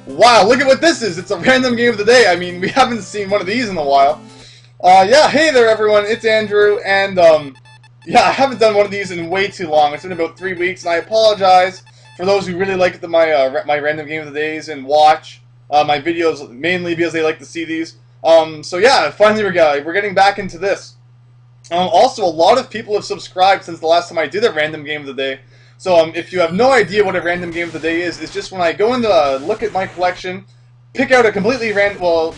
Wow, look at what this is! It's a random game of the day. I mean, we haven't seen one of these in a while. Yeah, hey there everyone, it's Andrew, and yeah, I haven't done one of these in way too long. It's been about 3 weeks, and I apologize for those who really like my random game of the days and watch my videos, mainly because they like to see these. So yeah, finally we're getting back into this. Also, a lot of people have subscribed since the last time I did a random game of the day. So if you have no idea what a random game of the day is, it's just when I go into look at my collection, pick out a completely random, well,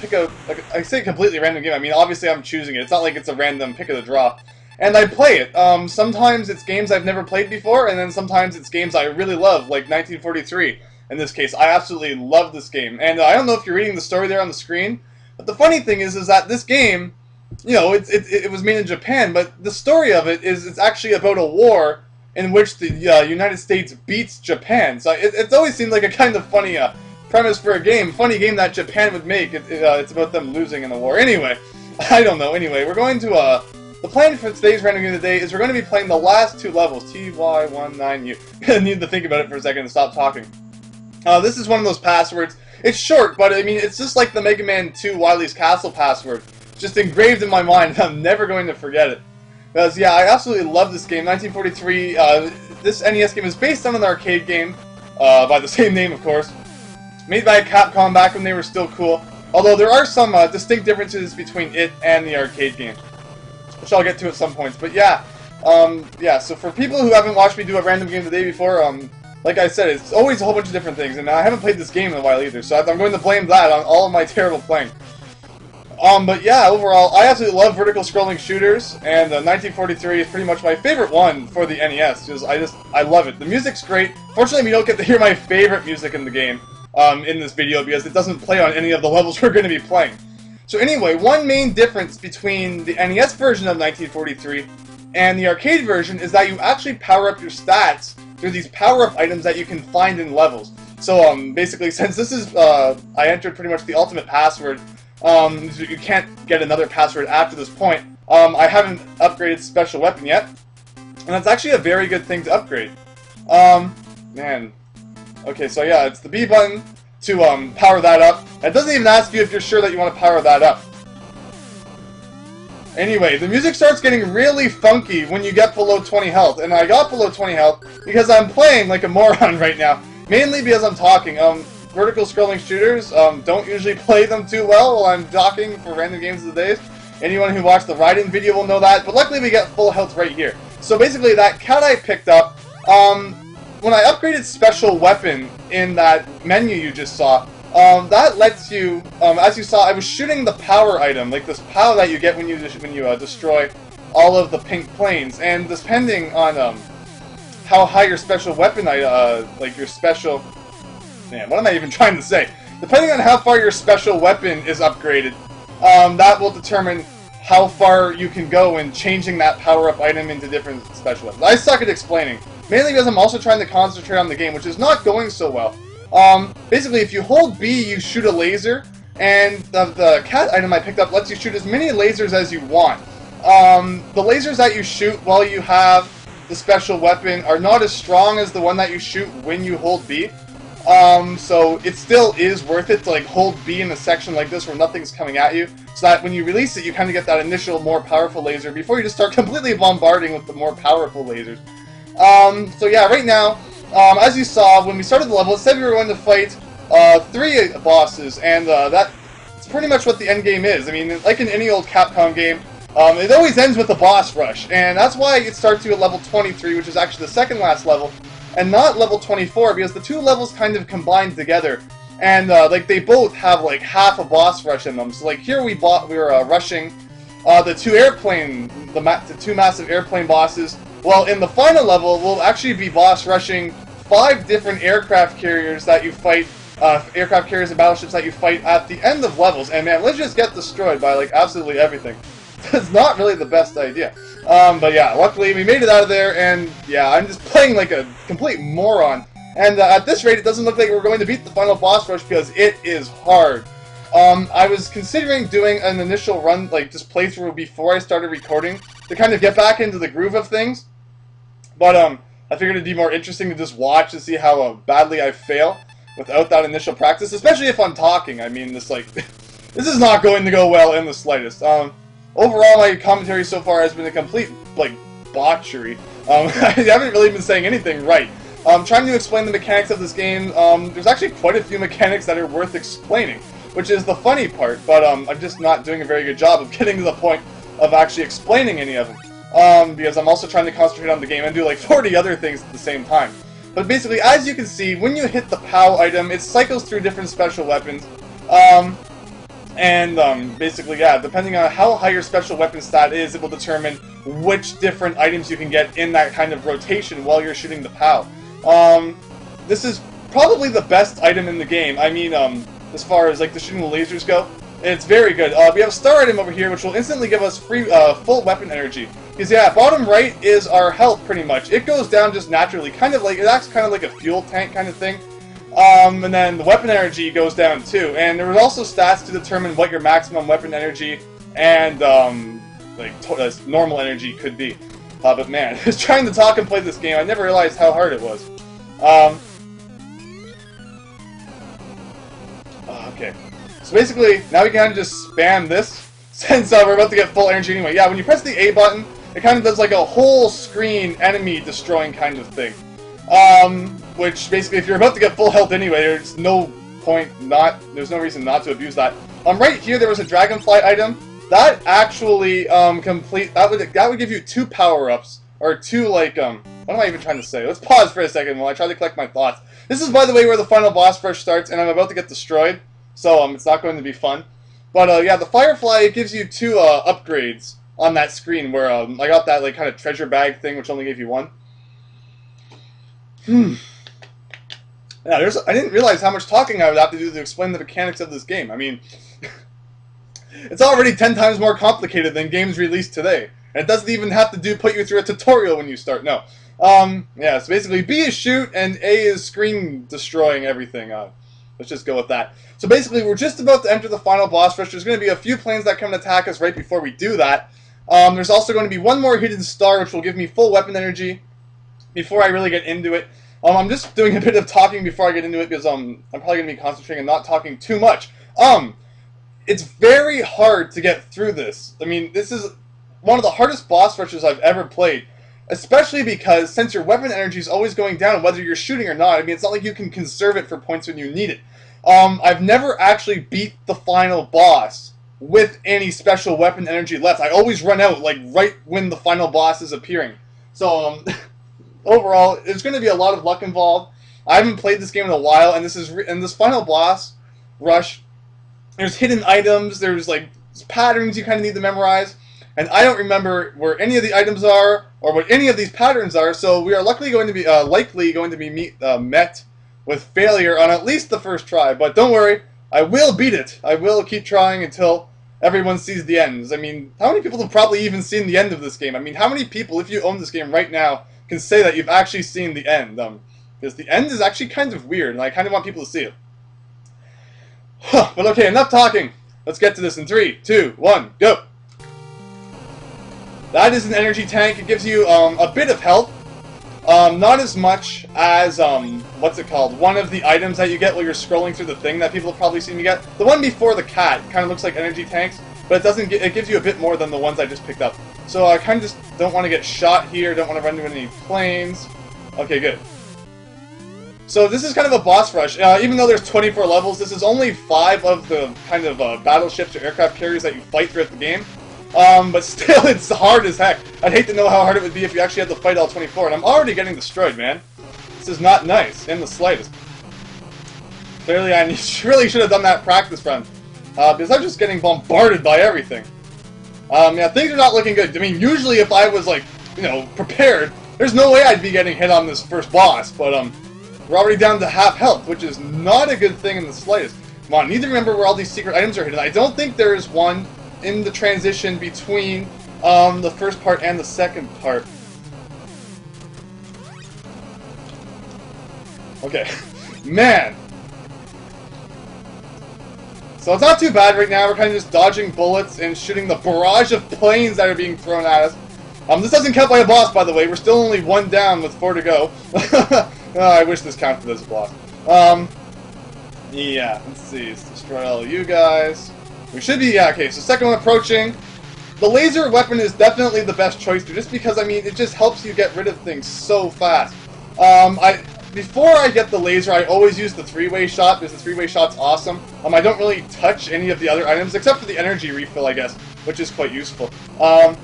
I say completely random game, I mean obviously I'm choosing it, it's not like it's a random pick of the draw, and I play it. Sometimes it's games I've never played before, and then sometimes it's games I really love, like 1943 in this case. I absolutely love this game, and I don't know if you're reading the story there on the screen, but the funny thing is that this game, you know, it was made in Japan, but the story of it is it's actually about a war in which the United States beats Japan. So it's always seemed like a kind of funny premise for a game, funny game that Japan would make. It's about them losing in the war. Anyway, I don't know. Anyway, we're going to, the plan for today's random game of the day is we're going to be playing the last two levels, TY19U. I need to think about it for a second and stop talking. This is one of those passwords. It's short, but I mean, it's just like the Mega Man 2 Wily's Castle password. It's just engraved in my mind, and I'm never going to forget it. Because, yeah, I absolutely love this game. 1943, this NES game is based on an arcade game, by the same name, of course. Made by Capcom back when they were still cool. Although there are some distinct differences between it and the arcade game, which I'll get to at some points. But yeah, yeah, so for people who haven't watched me do a random game of the day before, like I said, it's always a whole bunch of different things, and I haven't played this game in a while either, so I'm going to blame that on all of my terrible playing. But yeah, overall, I absolutely love vertical scrolling shooters, and 1943 is pretty much my favorite one for the NES, because I love it. The music's great. Fortunately, we don't get to hear my favorite music in the game, in this video, because it doesn't play on any of the levels we're going to be playing. So anyway, one main difference between the NES version of 1943 and the arcade version is that you actually power up your stats through these power-up items that you can find in levels. So basically, since this is, I entered pretty much the ultimate password, you can't get another password after this point. I haven't upgraded special weapon yet, and that's actually a very good thing to upgrade. Man. Okay, so yeah, it's the B button to power that up. It doesn't even ask you if you're sure that you want to power that up. Anyway, the music starts getting really funky when you get below 20 health, and I got below 20 health because I'm playing like a moron right now, mainly because I'm talking. Vertical scrolling shooters, don't usually play them too well while I'm talking for random games of the days. Anyone who watched the Raiden video will know that, but luckily we get full health right here. So basically that cat I picked up, when I upgraded special weapon in that menu you just saw, that lets you, as you saw, I was shooting the power item, like this power that you get when you destroy all of the pink planes, and depending on how high your special weapon, like your special... Man, what am I even trying to say? Depending on how far your special weapon is upgraded, that will determine how far you can go in changing that power-up item into different special weapons. I suck at explaining, mainly because I'm also trying to concentrate on the game, which is not going so well. Basically, if you hold B, you shoot a laser, and the cat item I picked up lets you shoot as many lasers as you want. The lasers that you shoot while you have the special weapon are not as strong as the one that you shoot when you hold B. So it still is worth it to like hold B in a section like this where nothing's coming at you, so that when you release it, you kind of get that initial more powerful laser before you just start completely bombarding with the more powerful lasers. So yeah, right now, as you saw, when we started the level, it said we were going to fight 3 bosses, and that's pretty much what the end game is. I mean, like in any old Capcom game, it always ends with a boss rush, and that's why it starts you at level 23, which is actually the second last level, and not level 24, because the two levels kind of combined together, and like they both have like half a boss rush in them. So like here we were rushing the two massive airplane bosses. Well, in the final level, we'll actually be boss rushing 5 different aircraft carriers that you fight, aircraft carriers and battleships that you fight at the end of levels. And man, let's just get destroyed by like absolutely everything. It's not really the best idea. But yeah, luckily we made it out of there, and yeah, I'm just playing like a complete moron. And at this rate, it doesn't look like we're going to beat the final boss rush because it is hard. I was considering doing an initial run, like just playthrough before I started recording, to kind of get back into the groove of things. But I figured it'd be more interesting to just watch to see how badly I fail. without that initial practice, especially if I'm talking. I mean, this like this is not going to go well in the slightest. Overall, my commentary so far has been a complete like botchery. I haven't really been saying anything right. Trying to explain the mechanics of this game, there's actually quite a few mechanics that are worth explaining, which is the funny part, but I'm just not doing a very good job of getting to the point of actually explaining any of them, because I'm also trying to concentrate on the game and do like 40 other things at the same time. But basically, as you can see, when you hit the POW item, it cycles through different special weapons, basically, yeah, depending on how high your special weapon stat is, it will determine which different items you can get in that kind of rotation while you're shooting the POW. This is probably the best item in the game. I mean, as far as like the shooting the lasers go, it's very good. We have a star item over here, which will instantly give us free, full weapon energy. Because yeah, bottom right is our health pretty much. It goes down just naturally, kind of like, it acts kind of like a fuel tank kind of thing. And then the weapon energy goes down too. And there was also stats to determine what your maximum weapon energy and normal energy could be. But man, just trying to talk and play this game, I never realized how hard it was. Okay. So basically, now we can kind of just spam this, since we're about to get full energy anyway. Yeah, when you press the A button, it kind of does like a whole screen enemy destroying kind of thing. Which basically, if you're about to get full health anyway, there's no point there's no reason not to abuse that. Right here, there was a dragonfly item. That actually, that would give you 2 power-ups, or 2, like, what am I even trying to say? Let's pause for a second while I try to collect my thoughts. This is, by the way, where the final boss rush starts, and I'm about to get destroyed, so, it's not going to be fun. But, yeah, the Firefly, it gives you 2, upgrades on that screen, where, I got that, like, kind of treasure bag thing, which only gave you 1. Yeah, I didn't realize how much talking I would have to do to explain the mechanics of this game. I mean, it's already 10 times more complicated than games released today. And it doesn't even have to put you through a tutorial when you start. No. Yeah, so basically B is shoot and A is screen destroying everything. Let's just go with that. So basically, we're just about to enter the final boss rush. There's going to be a few planes that come and attack us right before we do that. There's also going to be one more hidden star, which will give me full weapon energy before I really get into it. I'm just doing a bit of talking before I get into it because I'm probably going to be concentrating and not talking too much. It's very hard to get through this. I mean, this is one of the hardest boss rushes I've ever played, especially because since your weapon energy is always going down whether you're shooting or not, I mean, it's not like you can conserve it for points when you need it. I've never actually beat the final boss with any special weapon energy left. I always run out, like, right when the final boss is appearing. So, overall, there's going to be a lot of luck involved. I haven't played this game in a while, and this final boss rush, there's hidden items, there's like patterns you kind of need to memorize, and I don't remember where any of the items are or what any of these patterns are. So we are likely going to be met with failure on at least the first try. But don't worry, I will beat it. I will keep trying until everyone sees the ends. I mean, how many people have probably even seen the end of this game? I mean, how many people, if you own this game right now, can say that you've actually seen the end? Because the end is actually kind of weird, and I kind of want people to see it. But okay, enough talking. Let's get to this in 3, 2, 1, go! That is an energy tank. It gives you a bit of health. Not as much as, what's it called? One of the items that you get while you're scrolling through the thing that people have probably seen me get. The one before the cat kind of looks like energy tanks, but it gives you a bit more than the ones I just picked up. So I kind of just don't want to get shot here, don't want to run into any planes. Okay, good. So this is kind of a boss rush. Even though there's 24 levels, this is only 5 of the kind of battleships or aircraft carriers that you fight throughout the game. But still, it's hard as heck. I'd hate to know how hard it would be if you actually had to fight all 24, and I'm already getting destroyed, man. This is not nice, in the slightest. Clearly, I really should have done that practice run, because I'm just getting bombarded by everything. Yeah, things are not looking good. I mean, usually if I was, like, you know, prepared, there's no way I'd be getting hit on this first boss, but, we're already down to half health, which is not a good thing in the slightest. Come on, I need to remember where all these secret items are hidden. I don't think there is one in the transition between the first part and the second part. Okay. Man! So it's not too bad right now. We're kind of just dodging bullets and shooting the barrage of planes that are being thrown at us. This doesn't count by a boss, by the way. We're still only 1 down with 4 to go. I wish this counted as a boss. Yeah, let's see. Let's destroy all of you guys. We should be, yeah, okay, so second one approaching. The laser weapon is definitely the best choice, just because, I mean, it just helps you get rid of things so fast. Before I get the laser, I always use the three-way shot, because the three-way shot's awesome. I don't really touch any of the other items, except for the energy refill, I guess, which is quite useful. Let's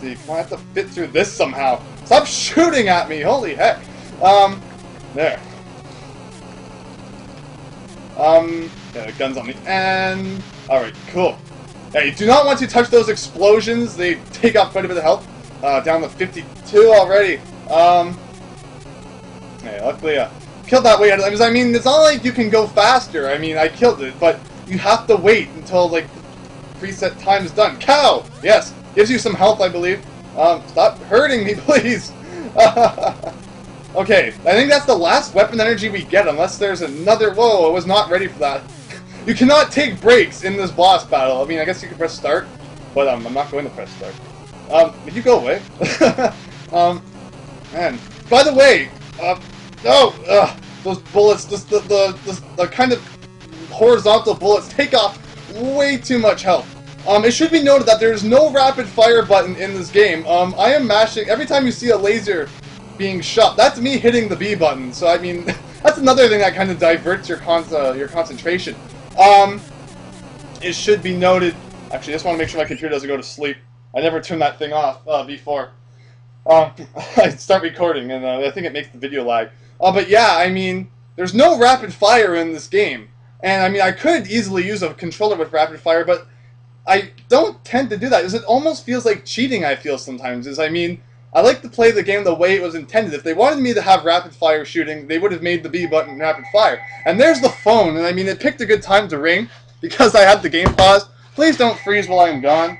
see, I have to fit through this somehow. Stop shooting at me, holy heck. There. Yeah, the gun's on the end. Alright, cool. Yeah, you do not want to touch those explosions. They take off quite a bit of health. Down to 52 already. Yeah, luckily, killed that way. I mean, it's not like you can go faster. I mean, I killed it, but you have to wait until, like, the preset time is done. Cow! Yes, gives you some health, I believe. Stop hurting me, please. Okay, I think that's the last weapon energy we get, unless there's another... Whoa, I was not ready for that. You cannot take breaks in this boss battle. I mean, I guess you can press start, but I'm not going to press start. Would you go away? Man. By the way, those bullets, the kind of horizontal bullets take off way too much health. It should be noted that there's no rapid fire button in this game. I am mashing, every time you see a laser being shot, that's me hitting the B button, so I mean, that's another thing that kind of diverts your concentration. It should be noted, actually I just want to make sure my computer doesn't go to sleep. I never turned that thing off before I start recording, and I think it makes the video lag. But yeah, I mean, there's no rapid fire in this game, and I mean, I could easily use a controller with rapid fire, but I don't tend to do that, because it almost feels like cheating, I feel sometimes. I mean, I like to play the game the way it was intended. If they wanted me to have rapid fire shooting, they would have made the B button rapid fire. And there's the phone, and I mean, it picked a good time to ring, because I had the game paused. Please don't freeze while I'm gone.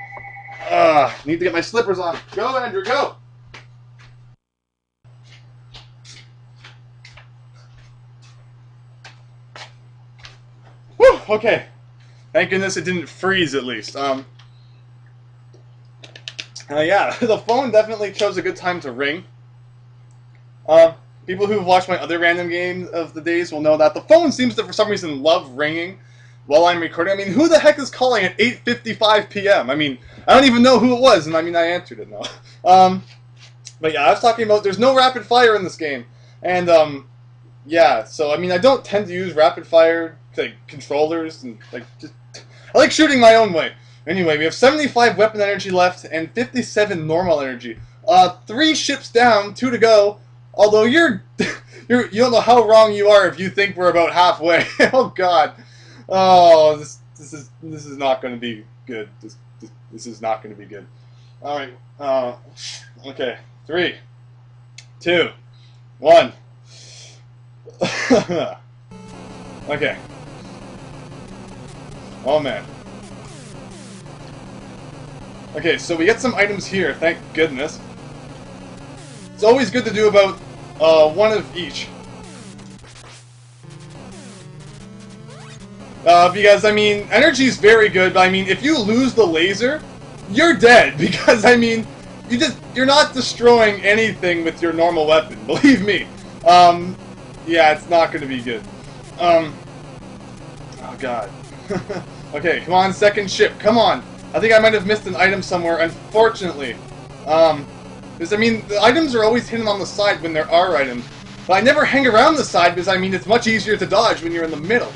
Need to get my slippers on. Go, Andrew, go! Whew, okay. Thank goodness it didn't freeze, at least. Yeah, the phone definitely chose a good time to ring. People who've watched my other random games of the days will know that the phone seems to, for some reason, love ringing while I'm recording. I mean, who the heck is calling at 8:55 p.m.? I mean, I don't even know who it was, and I mean, I answered it now. But yeah, I was talking about there's no rapid fire in this game. And, yeah, so, I mean, I don't tend to use rapid fire, like, controllers, and, like, just... I like shooting my own way. Anyway, we have 75 weapon energy left, and 57 normal energy. 3 ships down, 2 to go. Although you don't know how wrong you are if you think we're about halfway. Oh God. Oh, this is not going to be good. This is not going to be good. All right. Okay. 3, 2, 1. Okay. Oh man. Okay, so we get some items here, thank goodness. It's always good to do about one of each. Because, I mean, energy is very good, but I mean, if you lose the laser, you're dead. Because, I mean, you're not destroying anything with your normal weapon, believe me. Yeah, it's not going to be good. Oh God. Okay, come on, second ship, come on. I think I might have missed an item somewhere, unfortunately. Because, I mean, the items are always hidden on the side when there are items. But I never hang around the side because, I mean, it's much easier to dodge when you're in the middle.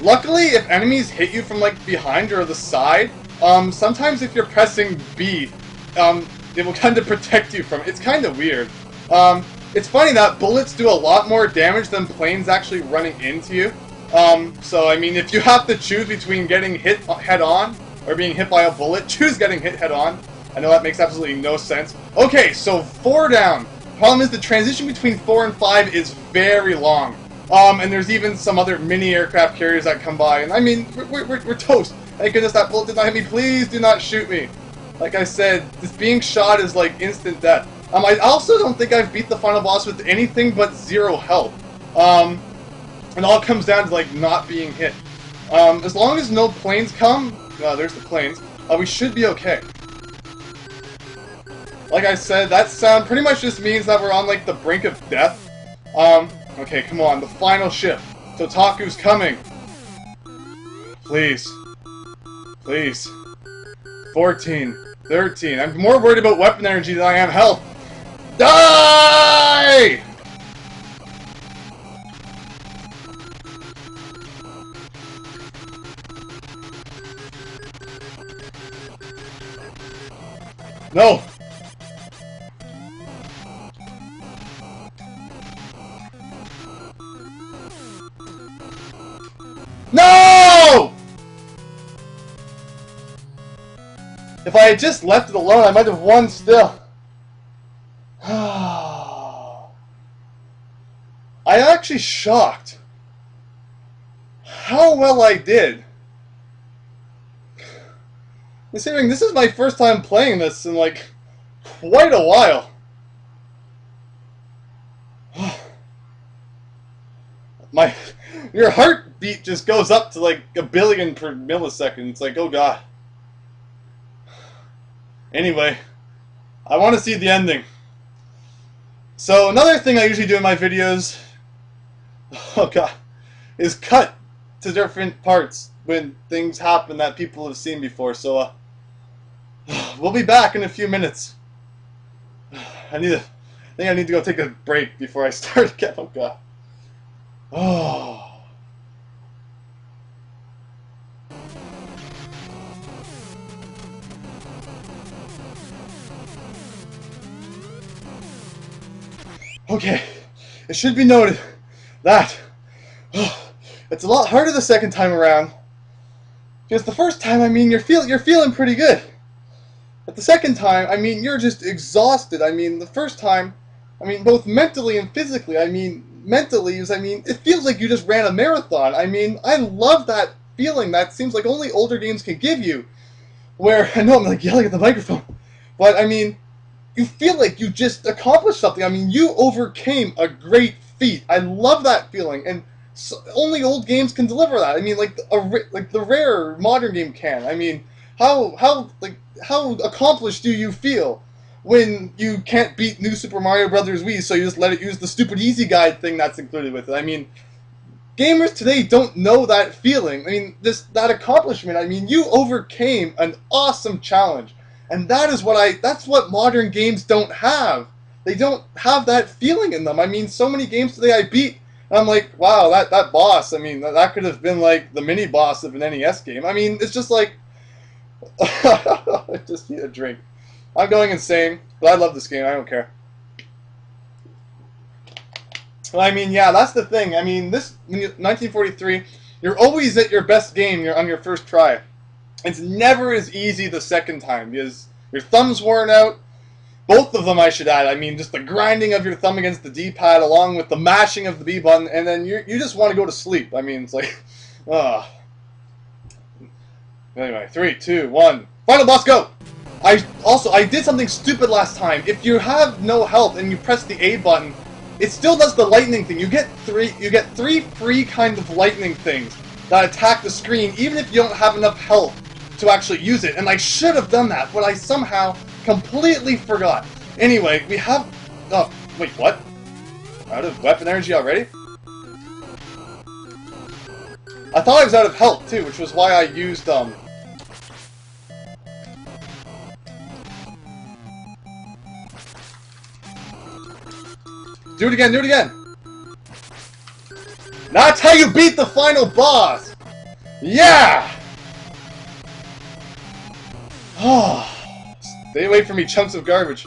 Luckily, if enemies hit you from, like, behind or the side, sometimes if you're pressing B, it will kind of protect you from it. It's kind of weird. It's funny that bullets do a lot more damage than planes actually running into you. So, I mean, if you have to choose between getting hit head-on or being hit by a bullet, choose getting hit head-on. I know that makes absolutely no sense. Okay, so 4 down. Problem is the transition between 4 and 5 is very long. And there's even some other mini aircraft carriers that come by, and I mean, we're toast. Thank goodness that bullet did not hit me. Please do not shoot me. Like I said, this being shot is like instant death. I also don't think I've beat the final boss with anything but 0 health. It all comes down to, like, not being hit. As long as no planes come, there's the planes, we should be okay. like I said, that sound pretty much just means that we're on, like, the brink of death. Okay, come on, the final ship. Totaku's coming. Please. Please. 14. 13. I'm more worried about weapon energy than I am health. Die! No! No! If I had just left it alone, I might have won still. I'm actually shocked how well I did. Considering this is my first time playing this in, like, quite a while. Your heartbeat just goes up to, like, 1 billion per millisecond. It's like, oh god. Anyway, I want to see the ending. So another thing I usually do in my videos, oh god, is cut to different parts when things happen that people have seen before. So we'll be back in a few minutes. I think I need to go take a break before I start again. Oh god. Oh. Okay, it should be noted that it's a lot harder the second time around. Because the first time, I mean, you're feeling pretty good. But the second time, I mean, you're just exhausted. I mean, the first time, I mean, both mentally and physically. I mean, mentally is, I mean, it feels like you just ran a marathon. I mean, I love that feeling that seems like only older games can give you. Where, I know I'm like yelling at the microphone, but I mean, you feel like you just accomplished something. I mean, you overcame a great feat. I love that feeling, and only old games can deliver that. I mean, like the rare modern game can. I mean, how accomplished do you feel when you can't beat New Super Mario Brothers Wii, so you just let it use the stupid easy guide thing that's included with it? I mean, gamers today don't know that feeling. I mean, that accomplishment. I mean, you overcame an awesome challenge. And that's what modern games don't have. They don't have that feeling in them. I mean, so many games today I beat, and I'm like, wow, that boss, I mean, that could have been like the mini boss of an NES game. I mean, it's just like, I just need a drink. I'm going insane, but I love this game, I don't care. Well, I mean, yeah, that's the thing. I mean, 1943, you're always at your best game on your first try. It's never as easy the second time because your thumb's worn out. Both of them, I should add. I mean, just the grinding of your thumb against the D-pad along with the mashing of the B button, and then you just want to go to sleep. I mean, it's like, Anyway, 3, 2, 1. Final boss, go! I did something stupid last time. If you have no health and you press the A button, it still does the lightning thing. You get three free kind of lightning things that attack the screen, even if you don't have enough health to actually use it. And I should have done that, but I somehow completely forgot. Anyway, we have... Oh, wait, what? Out of weapon energy already? I thought I was out of health, too, which was why I used, Do it again, do it again! That's how you beat the final boss! Yeah! Oh, stay away from me, chunks of garbage.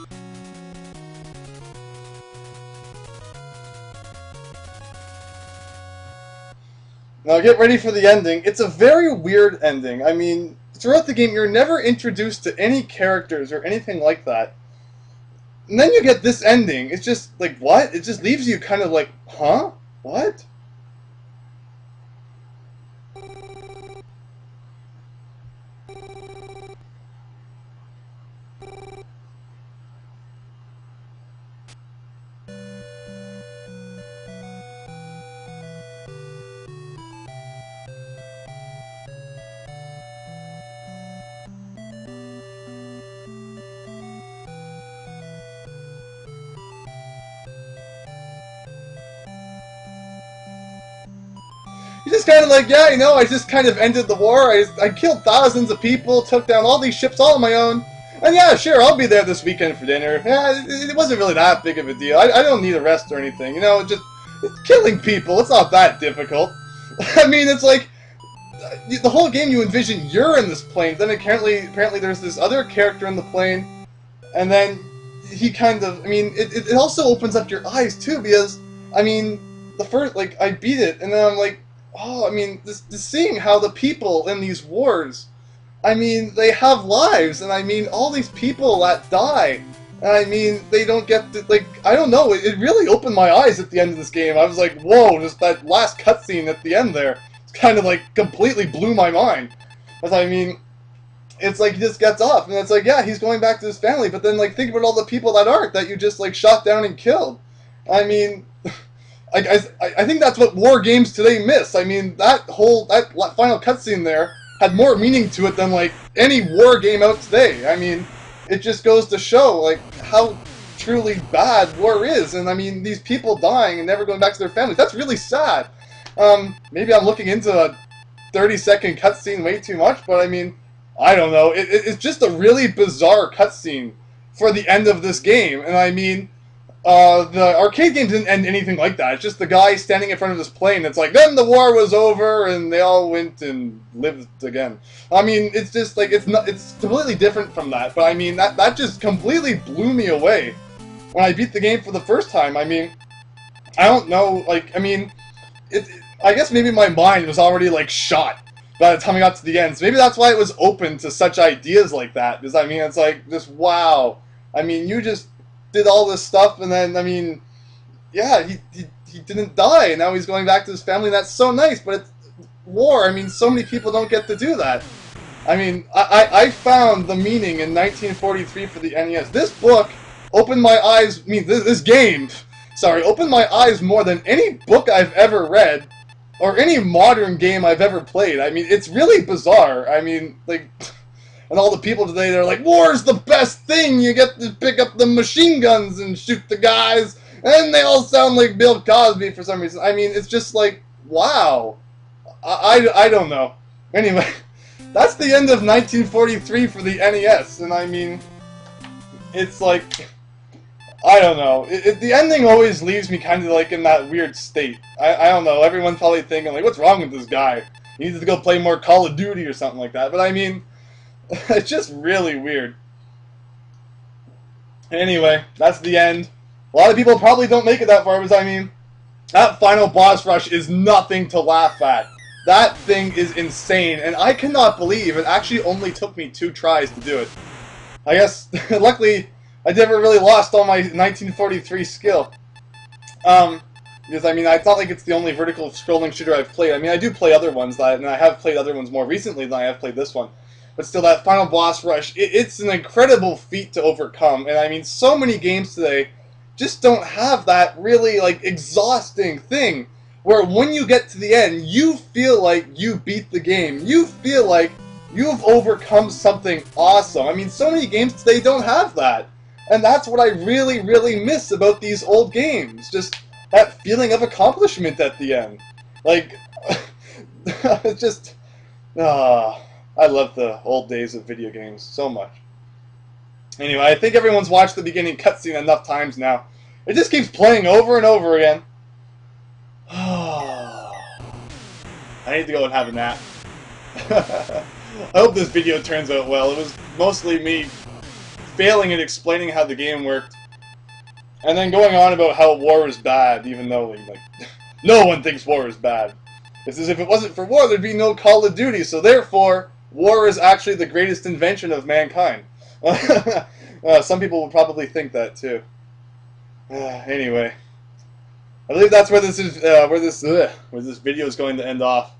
Now get ready for the ending. It's a very weird ending. I mean, throughout the game, you're never introduced to any characters or anything like that. And then you get this ending. It's just like, what? It just leaves you kind of like, huh? What? he's just kind of like, yeah, you know, I just kind of ended the war. I killed thousands of people, took down all these ships all on my own. And yeah, sure, I'll be there this weekend for dinner. Yeah, it wasn't really that big of a deal. I don't need a rest or anything, you know, just killing people. It's not that difficult. I mean, it's like, the whole game you envision you're in this plane, then apparently there's this other character in the plane, and then he kind of, I mean, it also opens up your eyes too, because, I mean, the first, like, I beat it, and then I'm like, oh, I mean, this seeing how the people in these wars, I mean, they have lives, and I mean, all these people that die, and I mean, they don't get to, like, I don't know, it really opened my eyes at the end of this game. I was like, whoa, just that last cutscene at the end there, kind of like completely blew my mind. Because I mean, it's like he just gets off, and it's like, yeah, he's going back to his family, but then like think about all the people that aren't, that you just like shot down and killed. I mean, I think that's what war games today miss. I mean, that final cutscene there had more meaning to it than like any war game out today. I mean, it just goes to show like how truly bad war is, and I mean, these people dying and never going back to their families, that's really sad. Maybe I'm looking into a 30-second cutscene way too much, but I mean, I don't know. It's just a really bizarre cutscene for the end of this game, and I mean, the arcade game didn't end anything like that. It's just the guy standing in front of this plane. It's like, then the war was over, and they all went and lived again. I mean, it's just like, it's completely different from that, but I mean, that just completely blew me away when I beat the game for the first time. I mean, I don't know, like, I mean, I guess maybe my mind was already, like, shot by the time I got to the end. So maybe that's why it was open to such ideas like that. Because, I mean, it's like, just, wow. I mean, you just did all this stuff, and then, I mean, yeah, he didn't die, and now he's going back to his family, and that's so nice, but it's war. I mean, so many people don't get to do that. I mean, I found the meaning in 1943 for the NES. This book opened my eyes, I mean, this game, sorry, opened my eyes more than any book I've ever read, or any modern game I've ever played. I mean, it's really bizarre. I mean, like, and all the people today, they're like, war's the best thing! You get to pick up the machine guns and shoot the guys, and they all sound like Bill Cosby for some reason. I mean, it's just like, wow. I don't know. Anyway, that's the end of 1943 for the NES, and I mean, it's like, I don't know. The ending always leaves me kind of like in that weird state. I don't know. Everyone's probably thinking like, what's wrong with this guy? He needs to go play more Call of Duty or something like that. But I mean, it's just really weird. Anyway, that's the end. A lot of people probably don't make it that far, because I mean, that final boss rush is nothing to laugh at. That thing is insane, and I cannot believe it actually only took me 2 tries to do it. I guess, luckily, I never really lost all my 1943 skill. Because, I mean, it's not like it's the only vertical scrolling shooter I've played. I mean, I do play other ones, and I have played other ones more recently than I have played this one. But still, that final boss rush, it's an incredible feat to overcome. And, I mean, so many games today just don't have that really, like, exhausting thing where when you get to the end, you feel like you beat the game. You feel like you've overcome something awesome. I mean, so many games today don't have that. And that's what I really, really miss about these old games. Just that feeling of accomplishment at the end. Like, it's just, I love the old days of video games so much. Anyway, I think everyone's watched the beginning cutscene enough times now. It just keeps playing over and over again. I need to go and have a nap. I hope this video turns out well. It was mostly me failing at explaining how the game worked, and then going on about how war is bad, even though, like, no one thinks war is bad. It's as if it wasn't for war, there'd be no Call of Duty, so therefore, war is actually the greatest invention of mankind. Some people would probably think that, too. Anyway, I believe that's where this is, where this video is going to end off.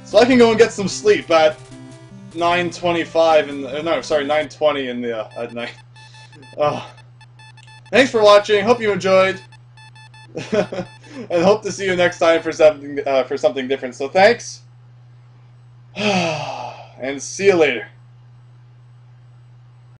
So I can go and get some sleep at 9:25 in the, no, sorry, 9:20 in the at night. Thanks for watching. Hope you enjoyed, and hope to see you next time for something different. So thanks, and see you later.